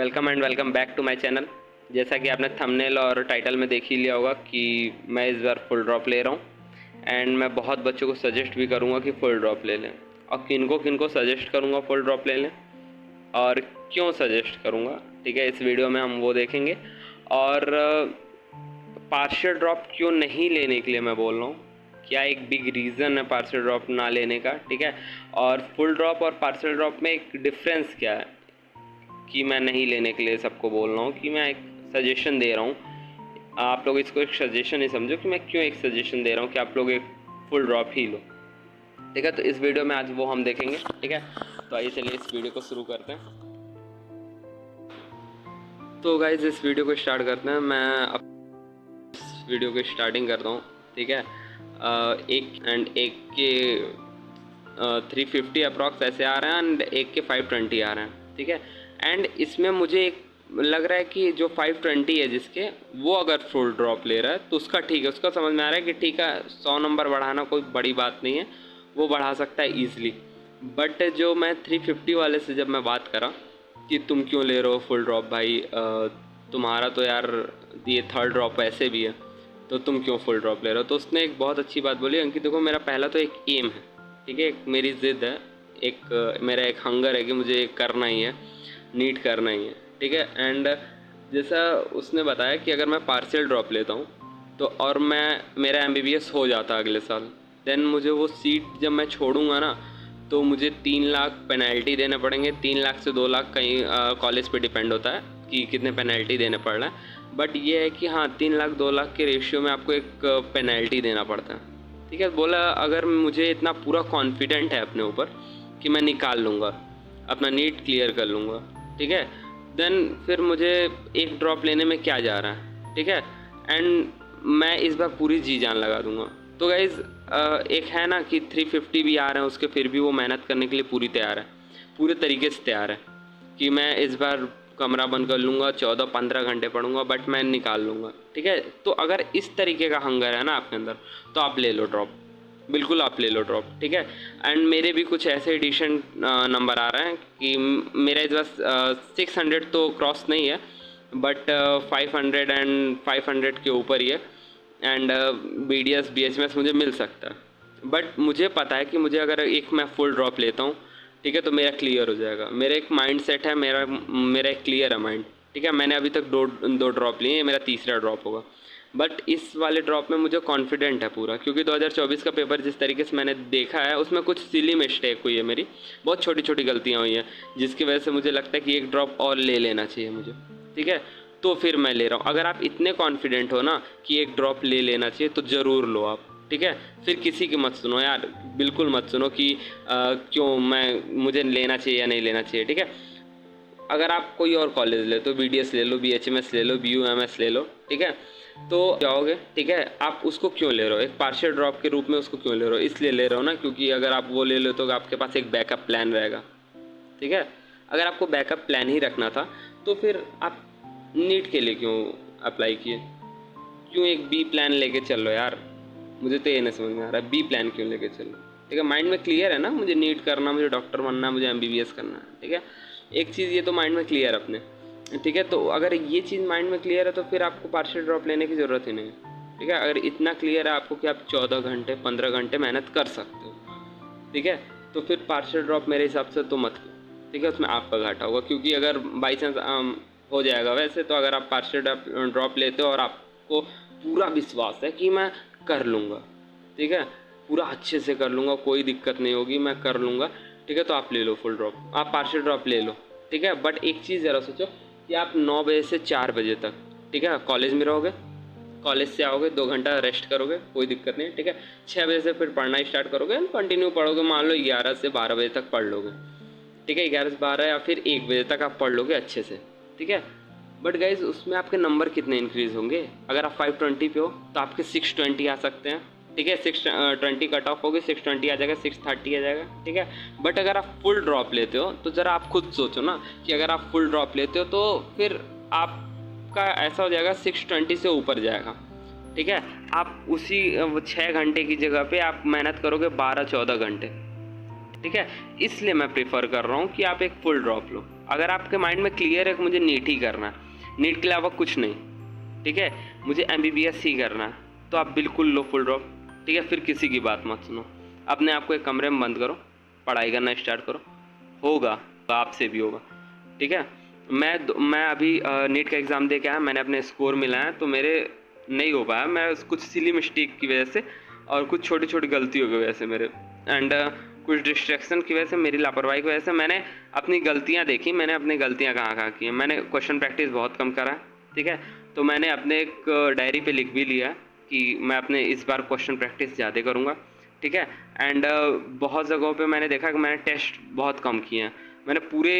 Welcome back to my channel. जैसा कि आपने थंबनेल और टाइटल में देख ही लिया होगा कि मैं इस बार फुल ड्रॉप ले रहा हूँ एंड मैं बहुत बच्चों को सजेस्ट भी करूँगा कि फुल ड्रॉप ले लें। और किनको सजेस्ट करूँगा फुल ड्रॉप ले लें और क्यों सजेस्ट करूँगा, ठीक है, इस वीडियो में हम वो देखेंगे। और पार्शियल ड्रॉप क्यों नहीं लेने के लिए मैं बोल रहा हूँ, क्या एक बिग रीज़न है पार्शियल ड्रॉप ना लेने का, ठीक है। और फुल ड्रॉप और पार्शियल ड्रॉप में एक डिफरेंस क्या है कि मैं नहीं लेने के लिए सबको बोल रहा हूँ, कि मैं एक सजेशन दे रहा हूँ। आप लोग इसको एक सजेशन ही समझो कि मैं क्यों एक सजेशन दे रहा हूँ कि आप लोग एक फुल ड्रॉप ही लो, ठीक है। तो इस वीडियो में आज वो हम देखेंगे, ठीक है। तो आइए चलिए इस वीडियो को शुरू करते हैं। तो गाइज इस वीडियो को स्टार्ट करते हैं। मैं अब इस वीडियो की स्टार्टिंग करता हूँ, ठीक है। एक के 350 अप्रॉक्स ऐसे आ रहे हैं एंड एक के 520 आ रहे हैं, ठीक है। एंड इसमें मुझे एक लग रहा है कि जो 520 है जिसके, वो अगर फुल ड्रॉप ले रहा है तो उसका ठीक है, उसका समझ में आ रहा है कि ठीक है 100 नंबर बढ़ाना कोई बड़ी बात नहीं है, वो बढ़ा सकता है ईजिली। बट जो मैं 350 वाले से जब मैं बात करा कि तुम क्यों ले रहे हो फुल ड्रॉप भाई, तुम्हारा तो यार ये थर्ड ड्रॉप ऐसे भी है, तो तुम क्यों फुल ड्रॉप ले रहे हो। तो उसने एक बहुत अच्छी बात बोली, अंकित देखो मेरा पहला तो एक एम है, ठीक है, एक मेरी ज़िद है, एक मेरा एक हंगर है कि मुझे करना ही है, नीट करना ही है, ठीक है। एंड जैसा उसने बताया कि अगर मैं पार्शियल ड्रॉप लेता हूँ तो और मेरा MBBS हो जाता अगले साल, देन मुझे वो सीट जब मैं छोड़ूंगा ना तो मुझे 3 लाख पेनल्टी देने पड़ेंगे। 3 लाख से 2 लाख कहीं कॉलेज पे डिपेंड होता है कि कितने पेनल्टी देने पड़ रहा है। बट ये है कि हाँ 3 लाख 2 लाख के रेशियो में आपको एक पेनल्टी देना पड़ता है, ठीक है। बोला अगर मुझे इतना पूरा कॉन्फिडेंट है अपने ऊपर कि मैं निकाल लूँगा, अपना नीट क्लियर कर लूँगा, ठीक है, देन फिर मुझे एक ड्रॉप लेने में क्या जा रहा है, ठीक है। एंड मैं इस बार पूरी जी जान लगा दूँगा। तो गाइज़ एक है ना कि 350 भी आ रहे हैं उसके, फिर भी वो मेहनत करने के लिए पूरी तैयार है, पूरे तरीके से तैयार है कि मैं इस बार कमरा बंद कर लूँगा, 14-15 घंटे पढ़ूंगा, बट मैं निकाल लूँगा, ठीक है। तो अगर इस तरीके का हंगर है ना आपके अंदर तो आप ले लो ड्रॉप, बिल्कुल आप ले लो ड्रॉप, ठीक है। एंड मेरे भी कुछ ऐसे एडिशन नंबर आ रहे हैं कि मेरा इस बार 600 तो क्रॉस नहीं है, बट 500 एंड 500 के ऊपर ही है। एंड BDS BHMS मुझे मिल सकता है, बट मुझे पता है कि मुझे अगर एक मैं फुल ड्रॉप लेता हूँ, ठीक है, तो मेरा क्लियर हो जाएगा। मेरा एक माइंड सेट है, मेरा एक क्लियर है माइंड, ठीक है। मैंने अभी तक दो ड्रॉप लिए हैं, मेरा तीसरा ड्रॉप होगा। बट इस वाले ड्रॉप में मुझे कॉन्फिडेंट है पूरा, क्योंकि 2024 का पेपर जिस तरीके से मैंने देखा है उसमें कुछ सिली मिस्टेक हुई है, मेरी बहुत छोटी छोटी गलतियाँ हुई हैं, जिसकी वजह से मुझे लगता है कि एक ड्रॉप और ले लेना चाहिए मुझे, ठीक है। तो फिर मैं ले रहा हूँ। अगर आप इतने कॉन्फिडेंट हो ना कि एक ड्रॉप ले लेना चाहिए तो ज़रूर लो आप, ठीक है। फिर किसी की मत सुनो यार, बिल्कुल मत सुनो कि क्यों मुझे लेना चाहिए या नहीं लेना चाहिए, ठीक है। अगर आप कोई और कॉलेज ले तो BDS ले लो, BHMS ले लो, BUMS ले लो, ठीक है, तो जाओगे, ठीक है। आप उसको क्यों ले रहे हो, एक पार्शियल ड्रॉप के रूप में उसको क्यों ले रहे हो, इसलिए ले रहे हो ना क्योंकि अगर आप वो ले लो तो आपके पास एक बैकअप प्लान रहेगा, ठीक है। अगर आपको बैकअप प्लान ही रखना था तो फिर आप नीट के लिए क्यों अप्लाई किए, क्यों एक B प्लान लेके चल लो यार। मुझे तो ये नहीं समझ में आ रहा है B प्लान क्यों लेके चलो, ठीक है। माइंड में क्लियर है ना, मुझे नीट करना, मुझे डॉक्टर बनना, मुझे MBBS करना है, ठीक है। एक चीज़ ये तो माइंड में क्लियर अपने, ठीक है। तो अगर ये चीज़ माइंड में क्लियर है तो फिर आपको पार्शियल ड्रॉप लेने की ज़रूरत ही नहीं है, ठीक है। अगर इतना क्लियर है आपको कि आप 14 घंटे 15 घंटे मेहनत कर सकते हो, ठीक है, तो फिर पार्शियल ड्रॉप मेरे हिसाब से तो मत लो, ठीक है। उसमें आपका घाटा होगा, क्योंकि अगर बाई चांस हो जाएगा वैसे, तो अगर आप पार्शियल ड्रॉप लेते हो और आपको पूरा विश्वास है कि मैं कर लूँगा, ठीक है, पूरा अच्छे से कर लूँगा, कोई दिक्कत नहीं होगी, मैं कर लूँगा, ठीक है, तो आप ले लो फुल ड्रॉप, आप पार्शियल ड्रॉप ले लो, ठीक है। बट एक चीज़ ज़रा सोचो कि आप 9 बजे से 4 बजे तक, ठीक है, कॉलेज में रहोगे, कॉलेज से आओगे 2 घंटा रेस्ट करोगे, कोई दिक्कत नहीं, ठीक है। 6 बजे से फिर पढ़ना स्टार्ट करोगे, कंटिन्यू पढ़ोगे, मान लो 11 से 12 बजे तक पढ़ लोगे, ठीक है, 11 से 12 या फिर 1 बजे तक आप पढ़ लोगे अच्छे से, ठीक है। बट गाइज उसमें आपके नंबर कितने इंक्रीज़ होंगे, अगर आप 520 पे हो तो आपके 620 आ सकते हैं, ठीक है। 620 कट ऑफ होगी, 620 आ जाएगा, 630 आ जाएगा, ठीक है। बट अगर आप फुल ड्रॉप लेते हो तो ज़रा आप खुद सोचो ना कि अगर आप फुल ड्रॉप लेते हो तो फिर आपका ऐसा हो जाएगा 620 से ऊपर जाएगा, ठीक है। आप उसी 6 घंटे की जगह पे आप मेहनत करोगे 12-14 घंटे, ठीक है। इसलिए मैं प्रेफर कर रहा हूँ कि आप एक फुल ड्रॉप लो। अगर आपके माइंड में क्लियर है कि मुझे नीट ही करना है, नीट के अलावा कुछ नहीं, ठीक है, मुझे MBBS ही करना है, तो आप बिल्कुल लो फुल ड्रॉप, ठीक है। फिर किसी की बात मत सुनो, अपने आप को एक कमरे में बंद करो, पढ़ाई करना स्टार्ट करो, होगा, आपसे भी होगा, ठीक है। मैं अभी नीट का एग्ज़ाम दे के आया, मैंने अपने स्कोर मिलाया तो मेरे नहीं हो पाया, मैं कुछ सिली मिस्टेक की वजह से और कुछ छोटी छोटी गलतियों की वजह से मेरे एंड कुछ डिस्ट्रैक्शन की वजह से, मेरी लापरवाही की वजह से मैंने अपनी गलतियाँ देखी, मैंने अपनी गलतियाँ कहाँ की हैं। मैंने क्वेश्चन प्रैक्टिस बहुत कम करा है, ठीक है। तो मैंने अपने एक डायरी पे लिख भी लिया कि मैं अपने इस बार क्वेश्चन प्रैक्टिस ज़्यादा करूँगा, ठीक है। एंड बहुत जगहों पे मैंने देखा कि मैंने टेस्ट बहुत कम किए हैं, मैंने पूरे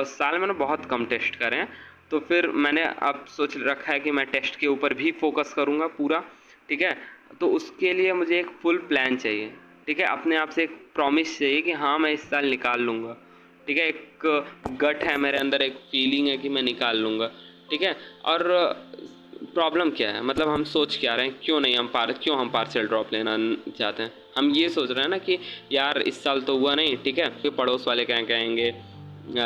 साल में बहुत कम टेस्ट करे हैं। तो फिर मैंने अब सोच रखा है कि मैं टेस्ट के ऊपर भी फोकस करूँगा पूरा, ठीक है। तो उसके लिए मुझे एक फुल प्लान चाहिए, ठीक है। अपने आप से एक प्रॉमिस चाहिए कि हाँ मैं इस साल निकाल लूँगा, ठीक है। एक गट है मेरे अंदर, एक फीलिंग है कि मैं निकाल लूँगा, ठीक है। और प्रॉब्लम क्या है, मतलब हम सोच क्या रहे हैं, क्यों हम पार्शियल ड्रॉप लेना चाहते हैं। हम ये सोच रहे हैं ना कि यार इस साल तो हुआ नहीं, ठीक है, फिर पड़ोस वाले क्या कहेंगे,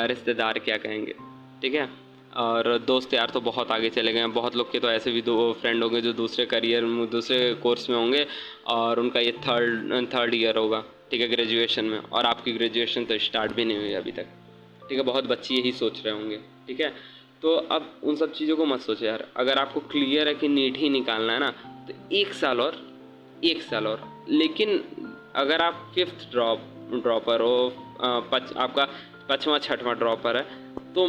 रिश्तेदार क्या कहेंगे, ठीक है। और दोस्त यार तो बहुत आगे चले गए हैं, बहुत लोग के तो ऐसे भी दो फ्रेंड होंगे जो दूसरे करियर में, दूसरे कोर्स में होंगे और उनका ये थर्ड ईयर होगा, ठीक है, ग्रेजुएशन में, और आपकी ग्रेजुएशन तो स्टार्ट भी नहीं हुई अभी तक, ठीक है। बहुत बच्चे यही सोच रहे होंगे, ठीक है। तो अब उन सब चीज़ों को मत सोचो यार, अगर आपको क्लियर है कि नीट ही निकालना है ना, तो एक साल और, लेकिन अगर आप फिफ्थ ड्रॉपर हो, आपका 5वां 6वां ड्रॉपर है, तो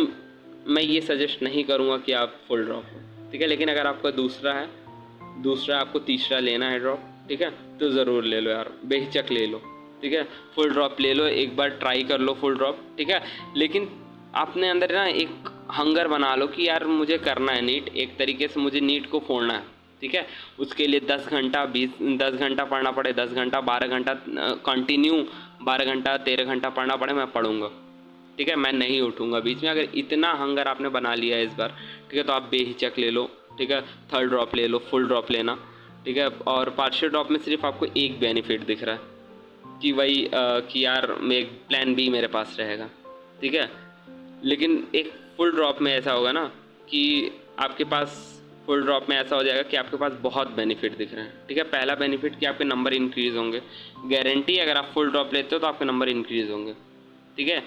मैं ये सजेस्ट नहीं करूँगा कि आप फुल ड्रॉप हो, ठीक है। लेकिन अगर आपका दूसरा आपको तीसरा लेना है ड्रॉप, ठीक है, तो ज़रूर ले लो यार, बेहिचक ले लो, ठीक है। फुल ड्रॉप ले लो, एक बार ट्राई कर लो फुल ड्रॉप, ठीक है। लेकिन अपने अंदर ना एक हंगर बना लो कि यार मुझे करना है नीट, एक तरीके से मुझे नीट को फोड़ना है, ठीक है। उसके लिए 10 घंटा पढ़ना पड़े, 10 घंटा 12 घंटा कंटिन्यू, 12 घंटा 13 घंटा पढ़ना पड़े, मैं पढ़ूंगा, ठीक है। मैं नहीं उठूंगा बीच में। अगर इतना हंगर आपने बना लिया है इस बार, ठीक है, तो आप बेहिचक ले लो, ठीक है। थर्ड ड्रॉप ले लो, फुल ड्रॉप लेना, ठीक है। और पार्शियल ड्रॉप में सिर्फ आपको एक बेनिफिट दिख रहा है कि वही कि यार एक प्लान बी मेरे पास रहेगा, ठीक है। लेकिन एक फुल ड्रॉप में ऐसा होगा ना कि आपके पास फुल ड्रॉप में ऐसा हो जाएगा कि आपके पास बहुत बेनिफिट दिख रहे हैं, ठीक है। पहला बेनिफिट कि आपके नंबर इंक्रीज़ होंगे, गारंटी अगर आप फुल ड्रॉप लेते हो तो आपके नंबर इंक्रीज़ होंगे, ठीक है।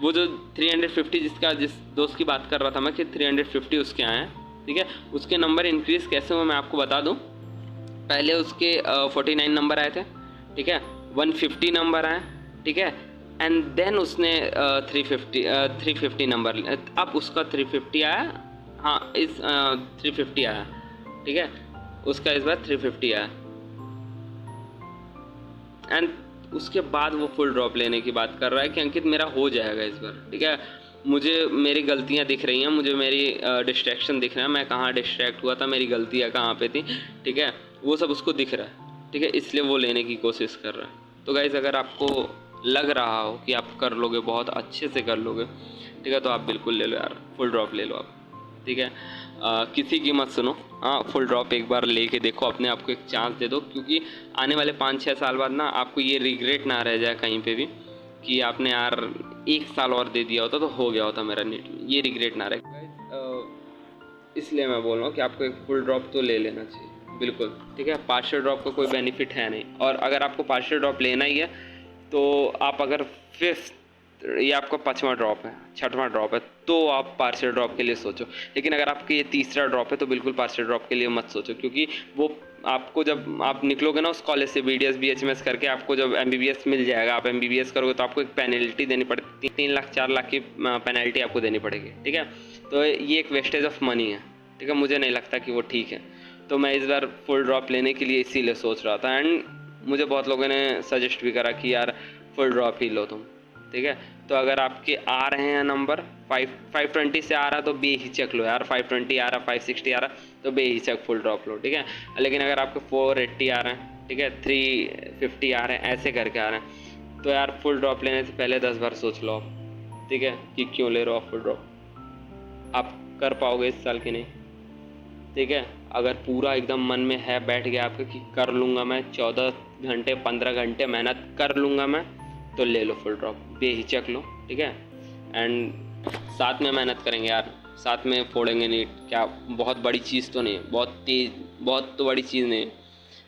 वो जो 350 जिस दोस्त की बात कर रहा था मैं कि 350 उसके आए हैं, ठीक है, उसके नंबर इंक्रीज़ कैसे हुए मैं आपको बता दूं। पहले उसके 49 नंबर आए थे, ठीक है, 150 नंबर आए, ठीक है, एंड देन उसने 350 नंबर, अब उसका 350 आया, हाँ इस 350 आया, ठीक है, उसका इस बार 350 आया, एंड उसके बाद वो फुल ड्रॉप लेने की बात कर रहा है कि अंकित मेरा हो जाएगा इस बार, ठीक है। मुझे मेरी गलतियाँ दिख रही हैं, मुझे मेरी डिस्ट्रैक्शन दिख रहा है, मैं कहाँ डिस्ट्रैक्ट हुआ था, मेरी गलतियाँ कहाँ पे थी, ठीक है, वो सब उसको दिख रहा है, ठीक है, इसलिए वो लेने की कोशिश कर रहा है। तो गाइज़ अगर आपको लग रहा हो कि आप कर लोगे, बहुत अच्छे से कर लोगे, ठीक है, तो आप बिल्कुल ले लो यार, फुल ड्रॉप ले लो आप, ठीक है। किसी की मत सुनो, हाँ फुल ड्रॉप एक बार लेके देखो, अपने आप को एक चांस दे दो, क्योंकि आने वाले 5-6 साल बाद ना आपको ये रिग्रेट ना रह जाए कहीं पे भी कि आपने यार 1 साल और दे दिया होता तो हो गया होता मेरा नीट में, ये रिग्रेट ना रहे। इसलिए मैं बोल रहा हूँ कि आपको एक फुल ड्रॉप तो ले लेना चाहिए बिल्कुल, ठीक है। पार्शियल ड्रॉप का कोई बेनिफिट है नहीं, और अगर आपको पार्शियल ड्रॉप लेना ही है तो आप अगर फिफ्थ, ये आपका 5वां ड्रॉप है, 6वां ड्रॉप है, तो आप पार्शियल ड्रॉप के लिए सोचो। लेकिन अगर आपके ये तीसरा ड्रॉप है तो बिल्कुल पार्शियल ड्रॉप के लिए मत सोचो, क्योंकि वो आपको जब आप निकलोगे ना उस कॉलेज से BDS BHMS करके, आपको जब MBBS मिल जाएगा, आप MBBS करोगे तो आपको एक पेनल्टी देनी पड़ती, 3 लाख 4 लाख की पेनल्टी आपको देनी पड़ेगी, ठीक है। तो ये एक वेस्टेज ऑफ मनी है, ठीक है, मुझे नहीं लगता कि वो ठीक है। तो मैं इस बार फुल ड्रॉप लेने के लिए इसीलिए सोच रहा था, एंड मुझे बहुत लोगों ने सजेस्ट भी करा कि यार फुल ड्रॉप ही लो तुम, ठीक है। तो अगर आपके आ रहे हैं नंबर 520 से आ रहा तो बेहिचक लो यार, 520 आ रहा, 560 आ रहा तो बेहिचक फुल ड्रॉप लो, ठीक है। लेकिन अगर आपके 480 आ रहे हैं, ठीक है, 350 आ रहे हैं, ऐसे करके आ रहे हैं, तो यार फुल ड्रॉप लेने से पहले 10 बार सोच लो आप, ठीक है, कि क्यों ले रहे हो आप फुल ड्रॉप, आप कर पाओगे इस साल की नहीं, ठीक है। अगर पूरा एकदम मन में है, बैठ गया आपका कि कर लूँगा मैं, 14 घंटे 15 घंटे मेहनत कर लूँगा मैं, तो ले लो फुल ड्रॉप, बेहिचक लो, ठीक है। एंड साथ में मेहनत करेंगे यार, साथ में फोड़ेंगे नीट, क्या बहुत बड़ी चीज़ तो नहीं है, बहुत तो बड़ी चीज़ नहीं है।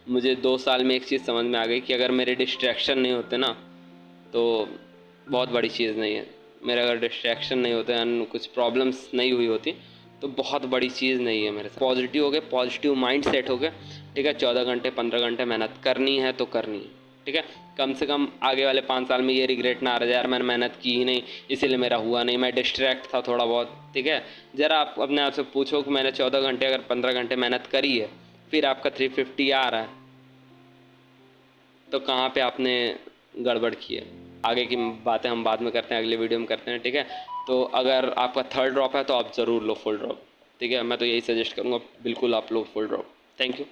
मुझे 2 साल में एक चीज़ समझ में आ गई कि अगर मेरे डिस्ट्रैक्शन नहीं होते ना तो बहुत बड़ी चीज़ नहीं है। मेरे अगर डिस्ट्रैक्शन नहीं होते एंड कुछ प्रॉब्लम्स नहीं हुई होती तो बहुत बड़ी चीज़ नहीं है मेरे साथ। पॉजिटिव हो गए, पॉजिटिव माइंड सेट हो गया, ठीक है। 14 घंटे 15 घंटे मेहनत करनी है तो करनी है, ठीक है। कम से कम आगे वाले 5 साल में ये रिग्रेट ना आ रहा यार मैंने मेहनत की ही नहीं इसीलिए मेरा हुआ नहीं, मैं डिस्ट्रैक्ट था थोड़ा बहुत, ठीक है। ज़रा आप अपने आप से पूछो कि मैंने 14 घंटे अगर 15 घंटे मेहनत करी है, फिर आपका 350 आ रहा है, तो कहाँ पे आपने गड़बड़ की है। आगे की बातें हम बाद में करते हैं, अगले वीडियो में करते हैं, ठीक है। तो अगर आपका थर्ड ड्रॉप है तो आप ज़रूर लो फुल ड्रॉप, ठीक है। मैं तो यही सजेस्ट करूँगा, बिल्कुल आप लो फुल ड्रॉप। Thank you.